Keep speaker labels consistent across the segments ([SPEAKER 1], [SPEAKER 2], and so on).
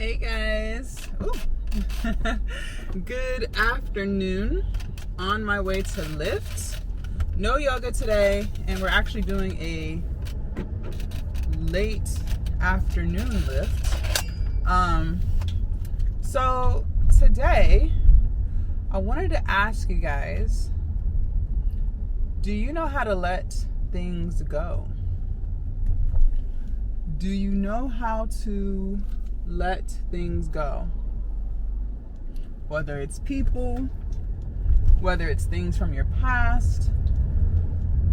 [SPEAKER 1] Hey guys. Good afternoon. On my way to lift. No yoga today, and we're actually doing a late afternoon lift. So today I wanted to ask you guys, do you know how to let things go? Do you know how to let things go? Whether it's people, whether it's things from your past,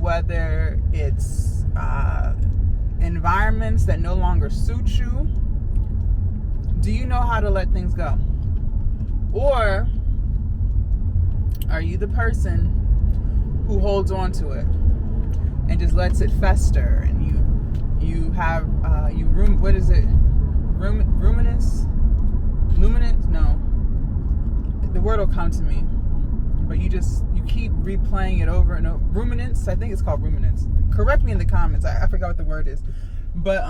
[SPEAKER 1] whether it's environments that no longer suit you. Do you know how to let things go? Or are you the person who holds on to it and just lets it fester, and you have luminance? No, the word will come to me, but you keep replaying it over and over. Ruminants, I think it's called ruminants. Correct me in the comments. I forgot what the word is. But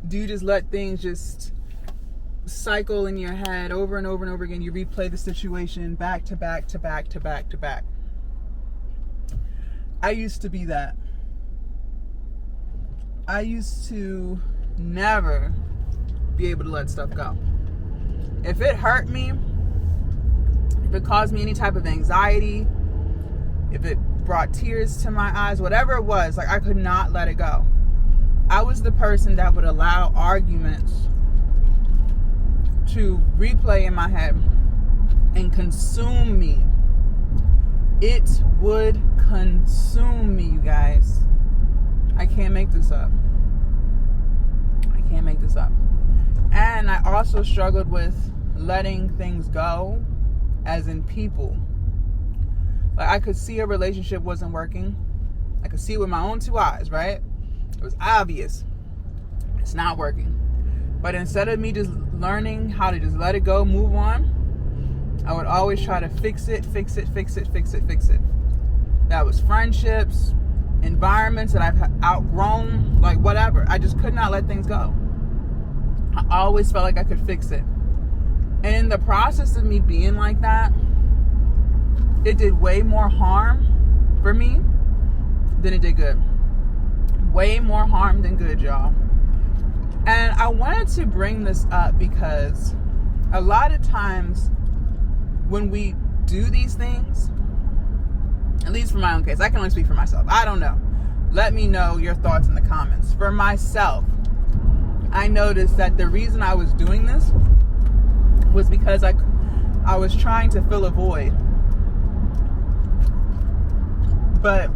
[SPEAKER 1] do you just let things just cycle in your head over and over and over again? You replay the situation back to back to back to back to back. I used to be that. I used to never be able to let stuff go. If it hurt me, if it caused me any type of anxiety, if it brought tears to my eyes, whatever it was, I could not let it go. I was the person that would allow arguments to replay in my head and consume me. It would consume me, you guys. I can't make this up. And I also struggled with letting things go, as in people. I could see a relationship wasn't working. I could see it with my own two eyes, right? It was obvious. It's not working. But instead of me just learning how to just let it go, move on, I would always try to fix it. That was friendships, environments that I've outgrown, whatever. I just could not let things go. I always felt like I could fix it. And in the process of me being like that, it did way more harm for me than it did good. Way more harm than good, y'all. And I wanted to bring this up because a lot of times when we do these things, at least for my own case, I can only speak for myself. I don't know. Let me know your thoughts in the comments. For myself, I noticed that the reason I was doing this was because I was trying to fill a void. But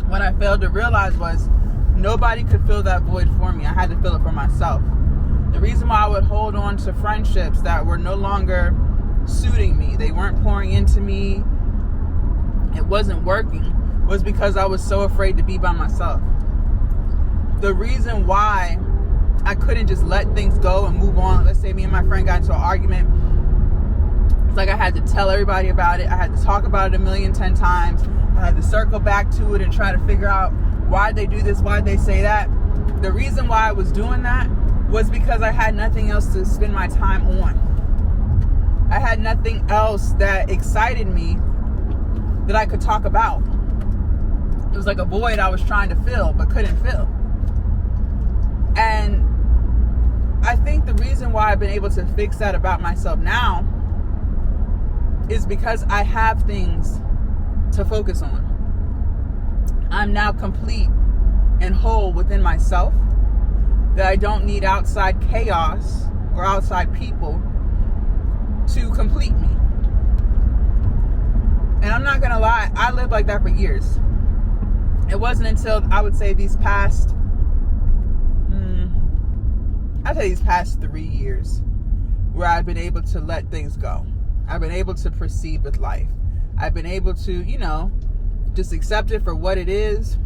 [SPEAKER 1] what I failed to realize was nobody could fill that void for me. I had to fill it for myself. The reason why I would hold on to friendships that were no longer suiting me, they weren't pouring into me, it wasn't working, was because I was so afraid to be by myself. The reason why I couldn't just let things go and move on, let's say me and my friend got into an argument, it's like I had to tell everybody about it. I had to talk about it 10 times. I had to circle back to it and try to figure out why they do this, why they say that. The reason why I was doing that was because I had nothing else to spend my time on. I had nothing else that excited me that I could talk about. It was like a void I was trying to fill but couldn't fill. And I think the reason why I've been able to fix that about myself now is because I have things to focus on. I'm now complete and whole within myself, that I don't need outside chaos or outside people to complete me. And I'm not gonna lie, I lived like that for years. It wasn't until I would say these past 3 years where I've been able to let things go. I've been able to proceed with life. I've been able to, just accept it for what it is.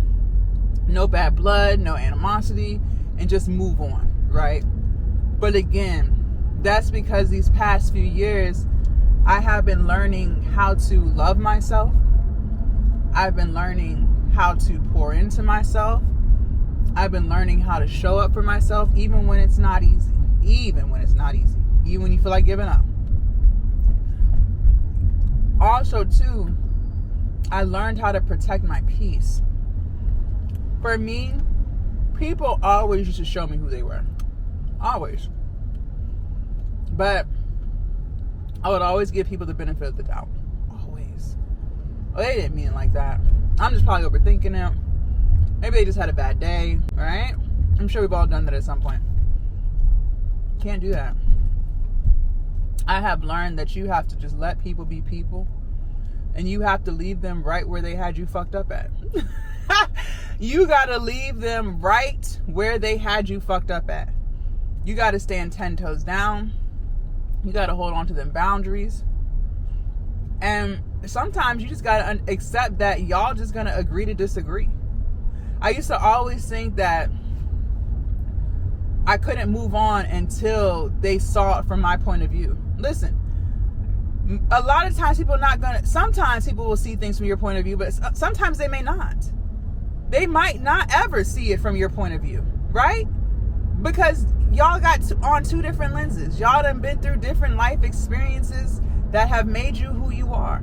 [SPEAKER 1] No bad blood, no animosity, and just move on, right? But again, that's because these past few years, I have been learning how to love myself. I've been learning how to pour into myself. I've been learning how to show up for myself even when it's not easy. even when it's not easy, even when you feel like giving up. Also, too, I learned how to protect my peace. For me, people always used to show me who they were. Always. But I would always give people the benefit of the doubt. Always. Well, they didn't mean it like that. I'm just probably overthinking it. Maybe they just had a bad day, right? I'm sure we've all done that at some point. Can't do that. I have learned that you have to just let people be people, and you have to leave them right where they had you fucked up at. You got to leave them right where they had you fucked up at. You got to stand 10 toes down. You got to hold on to them boundaries. And sometimes you just got to accept that y'all just going to agree to disagree. I used to always think that I couldn't move on until they saw it from my point of view. Listen, a lot of times sometimes people will see things from your point of view, but sometimes they may not. They might not ever see it from your point of view, right? Because y'all got on two different lenses. Y'all done been through different life experiences that have made you who you are.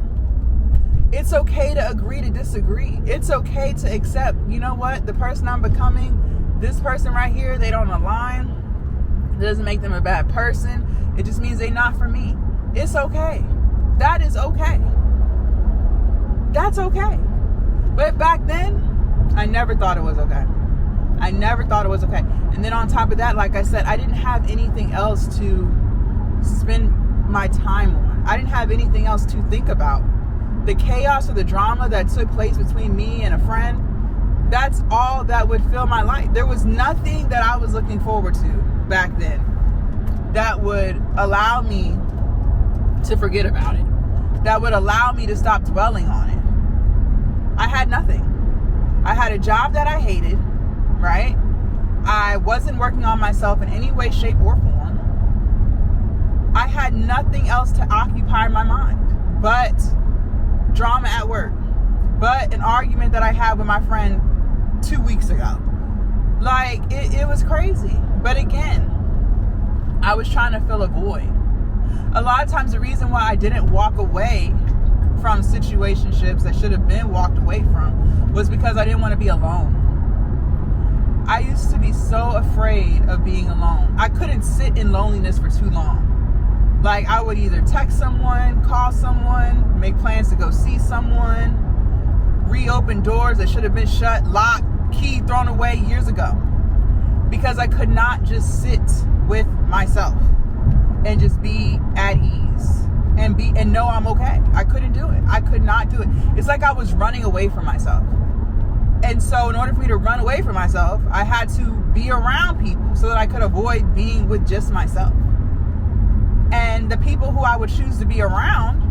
[SPEAKER 1] It's okay to agree to disagree. It's okay to accept, you know what, the person I'm becoming, this person right here, they don't align. It doesn't make them a bad person. It just means they're not for me. It's okay. That is okay. That's okay. But back then, I never thought it was okay. I never thought it was okay. And then on top of that, like I said, I didn't have anything else to spend my time on. I didn't have anything else to think about. The chaos or the drama that took place between me and a friend, that's all that would fill my life. There was nothing that I was looking forward to back then that would allow me to forget about it, that would allow me to stop dwelling on it. I had nothing. I had a job that I hated, right? I wasn't working on myself in any way, shape, or form. I had nothing else to occupy my mind but drama at work, but an argument that I had with my friend 2 weeks ago. Like, it was crazy. But again, I was trying to fill a void. A lot of times the reason why I didn't walk away from situationships that should have been walked away from was because I didn't want to be alone. I used to be so afraid of being alone. I couldn't sit in loneliness for too long. Like, I would either text someone, call someone, make plans to go see someone, reopen doors that should have been shut, locked, key thrown away years ago. Because I could not just sit with myself and just be at ease and know I'm okay. I couldn't do it. I could not do it. It's like I was running away from myself. And so in order for me to run away from myself, I had to be around people so that I could avoid being with just myself. And the people who I would choose to be around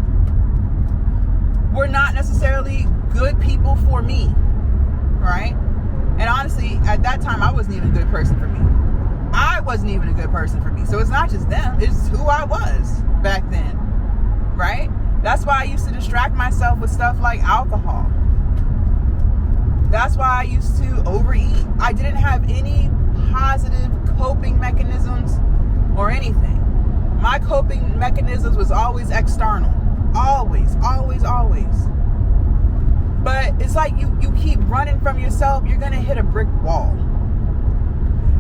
[SPEAKER 1] were not necessarily good people for me, right? And honestly, at that time, I wasn't even a good person for me. I wasn't even a good person for me. So it's not just them, it's who I was back then, right? That's why I used to distract myself with stuff like alcohol. That's why I used to overeat. I didn't have any positive coping mechanisms or anything. My coping mechanisms was always external. Always, always, always. But it's like you keep running from yourself, you're going to hit a brick wall.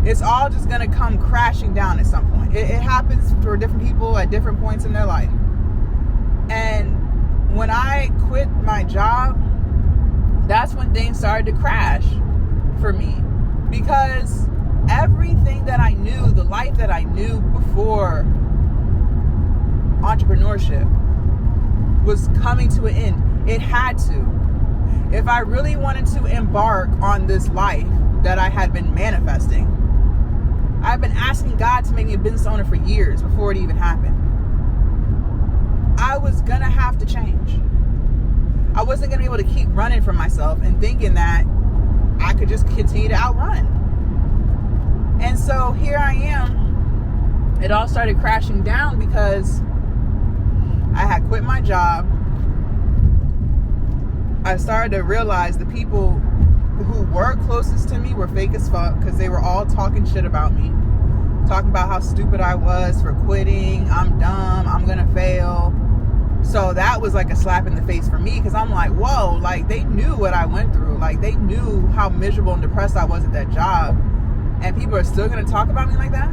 [SPEAKER 1] It's all just going to come crashing down at some point. It happens for different people at different points in their life. And when I quit my job, that's when things started to crash for me. Because everything that I knew, the life that I knew before entrepreneurship was coming to an end. It had to. If I really wanted to embark on this life that I had been manifesting, I've been asking God to make me a business owner for years before it even happened. I was gonna have to change. I wasn't gonna be able to keep running from myself and thinking that I could just continue to outrun. And so here I am. It all started crashing down because I had quit my job. I started to realize the people who were closest to me were fake as fuck because they were all talking shit about me. talking about how stupid I was for quitting. I'm dumb. I'm going to fail. So that was like a slap in the face for me, because I'm like, whoa, like they knew what I went through. Like they knew how miserable and depressed I was at that job. And people are still going to talk about me like that?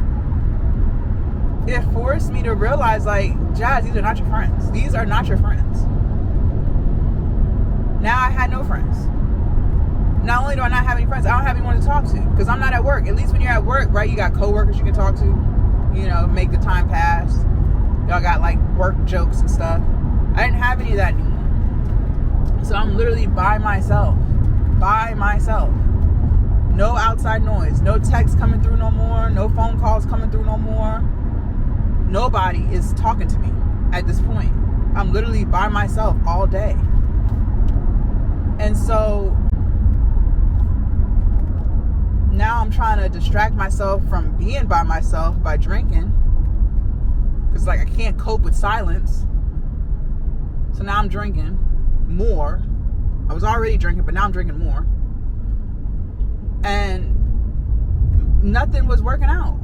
[SPEAKER 1] It forced me to realize, like, Jazz, these are not your friends. These are not your friends. Now I had no friends. Not only do I not have any friends, I don't have anyone to talk to, because I'm not at work. At least when you're at work, right, you got coworkers you can talk to, you know, make the time pass. Y'all got like work jokes and stuff. I didn't have any of that anymore. So I'm literally by myself. By myself. No outside noise. No text coming through no more. No phone calls coming through no more. Nobody is talking to me at this point. I'm literally by myself all day. And so now I'm trying to distract myself from being by myself by drinking. Because like I can't cope with silence. So now I'm drinking more. I was already drinking, but now I'm drinking more. And nothing was working out.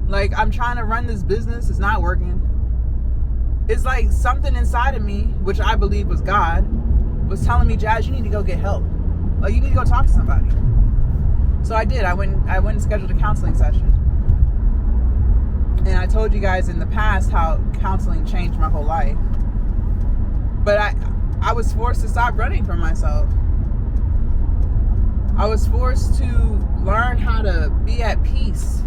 [SPEAKER 1] Like, I'm trying to run this business. It's not working. It's like something inside of me, which I believe was God, was telling me, Jazz, you need to go get help. Like, you need to go talk to somebody. So I did. I went and scheduled a counseling session. And I told you guys in the past how counseling changed my whole life. But I was forced to stop running from myself. I was forced to learn how to be at peace.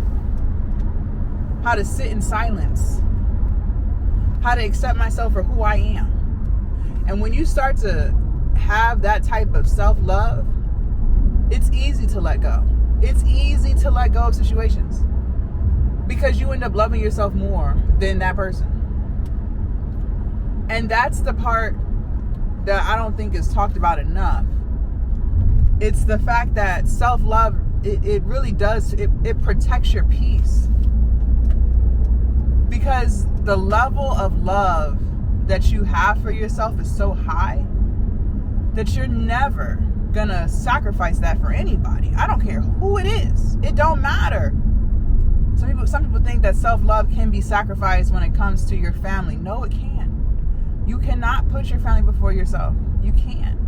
[SPEAKER 1] How to sit in silence. How to accept myself for who I am. And when you start to have that type of self-love, it's easy to let go. It's easy to let go of situations. Because you end up loving yourself more than that person. And that's the part that I don't think is talked about enough. It's the fact that self-love, it really does, it protects your peace. Because the level of love that you have for yourself is so high that you're never gonna sacrifice that for anybody. I don't care who it is. It don't matter. Some people think that self-love can be sacrificed when it comes to your family. No, it can't. You cannot put your family before yourself. You can't.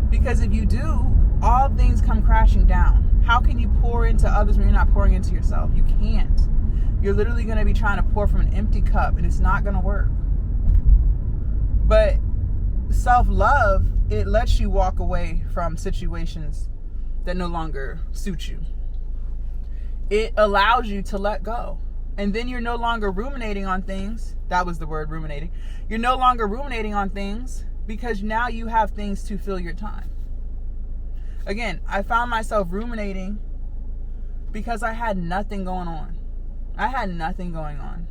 [SPEAKER 1] Because if you do, all things come crashing down. How can you pour into others when you're not pouring into yourself? You can't. You're literally going to be trying to pour from an empty cup, and it's not going to work. But self-love, it lets you walk away from situations that no longer suit you. It allows you to let go. And then you're no longer ruminating on things. That was the word, ruminating. You're no longer ruminating on things because now you have things to fill your time. Again, I found myself ruminating because I had nothing going on. I had nothing going on.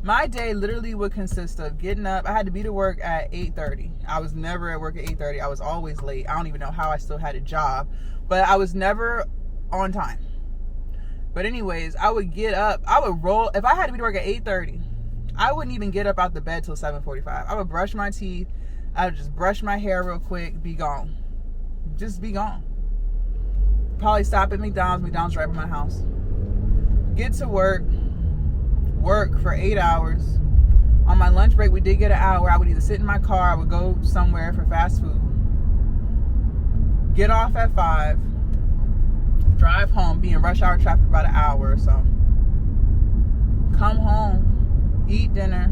[SPEAKER 1] My day literally would consist of getting up. I had to be to work at 8:30. I was never at work at 8:30. I was always late. I don't even know how I still had a job. But I was never on time. But anyways, I would get up. I would roll. If I had to be to work at 8:30, I wouldn't even get up out the bed till 7:45. I would brush my teeth. I would just brush my hair real quick. Be gone. Just be gone. Probably stop at McDonald's. McDonald's right by my house. Get to work. Work for 8 hours. On my lunch break, we did get an hour. I would either sit in my car. I would go somewhere for fast food. Get off at 5. Drive home, be in rush hour traffic for about an hour or so. Come home, eat dinner,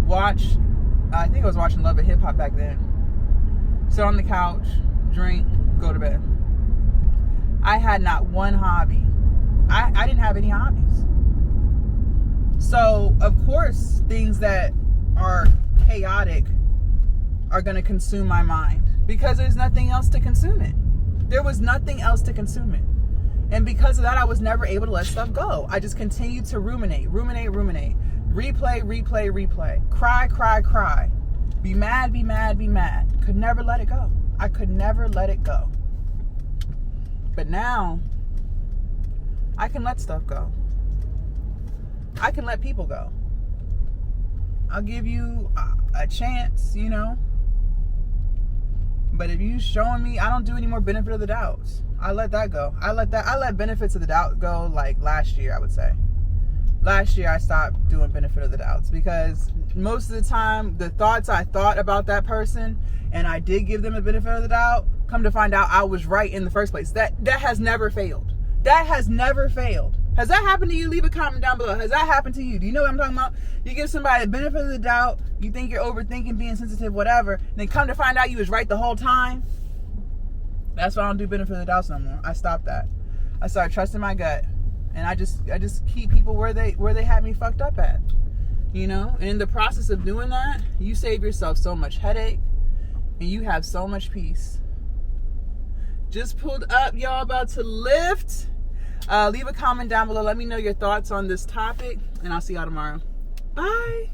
[SPEAKER 1] watch, I think I was watching Love and Hip Hop back then. Sit on the couch, drink, go to bed. I had not one hobby. I didn't have any hobbies. So, of course, things that are chaotic are going to consume my mind because there's nothing else to consume it. There was nothing else to consume it. And because of that, I was never able to let stuff go. I just continued to ruminate. Replay. Cry. Be mad. Could never let it go. I could never let it go. But now, I can let stuff go. I can let people go. I'll give you a chance, you know. But if you showing me, I don't do any more benefit of the doubts. I let that go. I let benefits of the doubt go like last year, I would say. Last year I stopped doing benefit of the doubts because most of the time the thoughts I thought about that person and I did give them a benefit of the doubt, come to find out I was right in the first place. That has never failed. That has never failed. Has that happened to you? Leave a comment down below. Has that happened to you? Do you know what I'm talking about? You give somebody a benefit of the doubt, you think you're overthinking, being sensitive, whatever, and then come to find out you was right the whole time. That's why I don't do benefit of the doubts no more. I stopped that. I started trusting my gut. And I just keep people where they had me fucked up at. You know? And in the process of doing that, you save yourself so much headache and you have so much peace. Just pulled up, y'all, about to lift. Leave a comment down below. Let me know your thoughts on this topic, and I'll see y'all tomorrow. Bye.